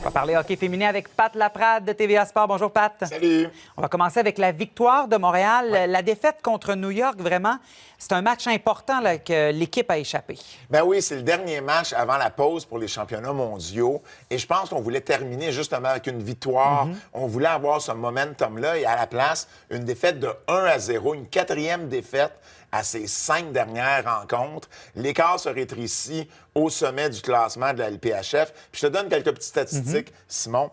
On va parler hockey féminin avec Pat Laprade de TVA Sport. Bonjour, Pat. Salut. On va commencer avec la victoire de Montréal. Ouais. La défaite contre New York, vraiment, c'est un match important là, que l'équipe a échappé. Ben oui, c'est le dernier match avant la pause pour les championnats mondiaux. Et je pense qu'on voulait terminer justement avec une victoire. On voulait avoir ce momentum-là et à la place, une défaite de 1-0, une quatrième défaite à ces 5 dernières rencontres. L'écart se rétrécit au sommet du classement de la LPHF. Puis je te donne quelques petites statistiques, Simon.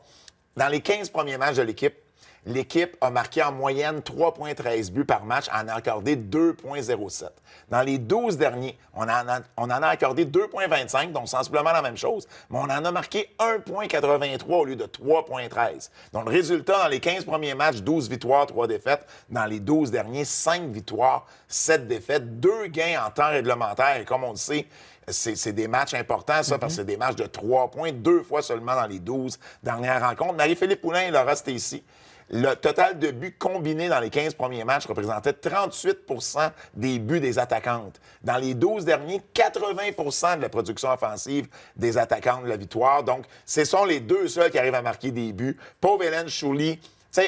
Dans les 15 premiers matchs de l'équipe a marqué en moyenne 3,13 buts par match, en a accordé 2,07. Dans les 12 derniers, on en a accordé 2,25, donc sensiblement la même chose, mais on en a marqué 1,83 au lieu de 3,13. Donc, le résultat, dans les 15 premiers matchs, 12 victoires, 3 défaites. Dans les 12 derniers, 5 victoires, 7 défaites, 2 gains en temps réglementaire. Et comme on le sait, c'est des matchs importants, ça, parce que c'est des matchs de 3 points, 2 fois seulement dans les 12 dernières rencontres. Marie-Philippe Poulin et Laura Stacey, le total de buts combinés dans les 15 premiers matchs représentait 38 des buts des attaquantes. Dans les 12 derniers, 80 de la production offensive des attaquantes de la victoire. Donc, ce sont les deux seuls qui arrivent à marquer des buts. Pauvre Hélène Chouli,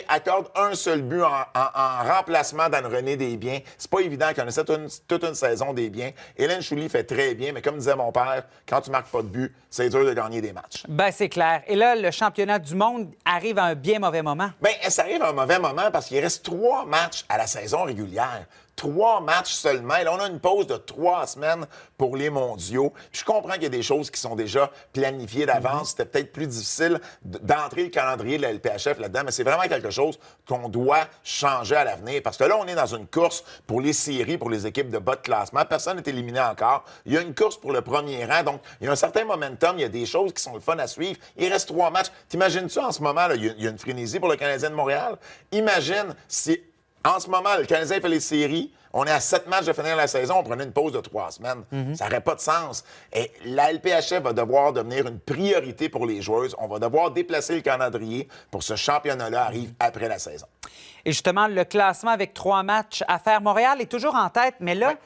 accorde un seul but en remplacement d'Anne-Renée Desbiens. C'est pas évident qu'on essaie toute une saison des biens. Hélène Chouli fait très bien, mais comme disait mon père, quand tu marques pas de but, c'est dur de gagner des matchs. Bien, c'est clair. Et là, le championnat du monde arrive à un bien mauvais moment. Bien, ça arrive à un mauvais moment parce qu'il reste 3 matchs à la saison régulière. 3 matchs seulement. Et là, on a une pause de 3 semaines pour les mondiaux. Puis je comprends qu'il y a des choses qui sont déjà planifiées d'avance. C'était peut-être plus difficile d'entrer le calendrier de la LPHF là-dedans, mais c'est vraiment quelque chose qu'on doit changer à l'avenir. Parce que là, on est dans une course pour les séries, pour les équipes de bas de classement. Personne n'est éliminé encore. Il y a une course pour le premier rang. Donc, il y a un certain momentum. Il y a des choses qui sont le fun à suivre. Il reste 3 matchs. T'imagines-tu en ce moment, là, il y a une frénésie pour le Canadien de Montréal? Imagine si... En ce moment, le Canadien fait les séries. On est à 7 matchs de finir la saison. On prenait une pause de 3 semaines. Ça n'aurait pas de sens. Et la LPHF va devoir devenir une priorité pour les joueuses. On va devoir déplacer le calendrier pour que ce championnat-là arrive après la saison. Et justement, le classement avec 3 matchs à faire. Montréal est toujours en tête, mais là... Ouais.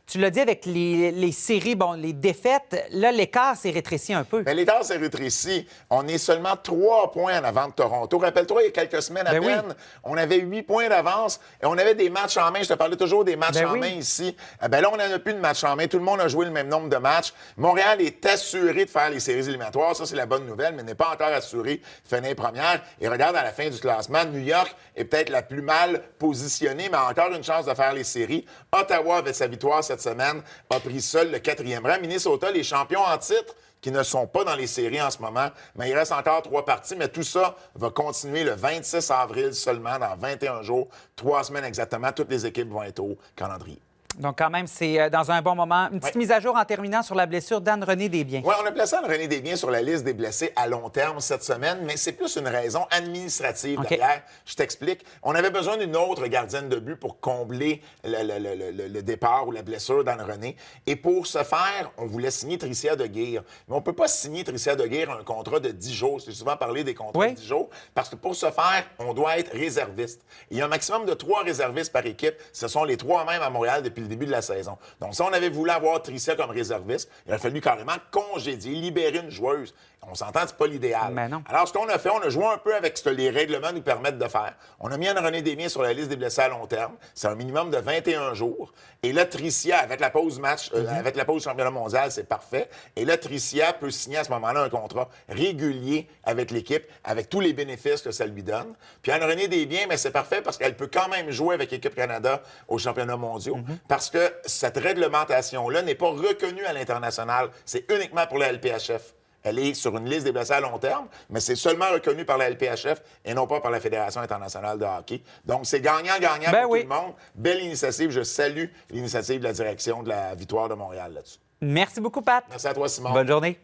Tu l'as dit avec les séries, bon, les défaites, là, l'écart s'est rétréci un peu. Mais l'écart s'est rétréci. On est seulement 3 points en avant de Toronto. Rappelle-toi, il y a quelques semaines à peine, on avait 8 points d'avance et on avait des matchs en main. Je te parlais toujours des matchs en main ici. Ben là, on n'en a plus de matchs en main. Tout le monde a joué le même nombre de matchs. Montréal est assuré de faire les séries éliminatoires. Ça, c'est la bonne nouvelle, mais n'est pas encore assuré de finir première. Et regarde, à la fin du classement, New York est peut-être la plus mal positionnée, mais a encore une chance de faire les séries. Ottawa, avec sa victoire cette semaine, a pris seul le 4e rang. Minnesota, les champions en titre, qui ne sont pas dans les séries en ce moment, mais il reste encore 3 parties. Mais tout ça va continuer le 26 avril seulement, dans 21 jours, 3 semaines exactement. Toutes les équipes vont être au calendrier. Donc, quand même, c'est dans un bon moment. Une petite mise à jour en terminant sur la blessure d'Anne-Renée Desbiens. Oui, on a placé Anne-Renée Desbiens sur la liste des blessés à long terme cette semaine, mais c'est plus une raison administrative derrière. Je t'explique. On avait besoin d'une autre gardienne de but pour combler le départ ou la blessure d'Anne-Renée. Et pour ce faire, on voulait signer Tricia Deguire. Mais on ne peut pas signer Tricia Deguire un contrat de 10 jours. J'ai souvent parlé des contrats de 10 jours, parce que pour ce faire, on doit être réserviste. Il y a un maximum de 3 réservistes par équipe. Ce sont les 3 mêmes à Montréal depuis le début de la saison. Donc, si on avait voulu avoir Tricia comme réserviste, il aurait fallu carrément congédier, libérer une joueuse. On s'entend, c'est pas l'idéal. Mais non. Alors, ce qu'on a fait, on a joué un peu avec ce que les règlements nous permettent de faire. On a mis Anne-Renée Desbiens sur la liste des blessés à long terme. C'est un minimum de 21 jours. Et là, Tricia, avec la pause match, avec la pause championnat mondial, c'est parfait. Et là, Tricia peut signer à ce moment-là un contrat régulier avec l'équipe, avec tous les bénéfices que ça lui donne. Puis Anne-Renée Desbiens, mais c'est parfait parce qu'elle peut quand même jouer avec l'équipe Canada aux championnats mondiaux. Parce que cette réglementation-là n'est pas reconnue à l'international. C'est uniquement pour la LPHF. Elle est sur une liste des blessés à long terme, mais c'est seulement reconnu par la LPHF et non pas par la Fédération internationale de hockey. Donc, c'est gagnant-gagnant pour tout le monde. Belle initiative. Je salue l'initiative de la direction de la Victoire de Montréal là-dessus. Merci beaucoup, Pat. Merci à toi, Simon. Bonne journée.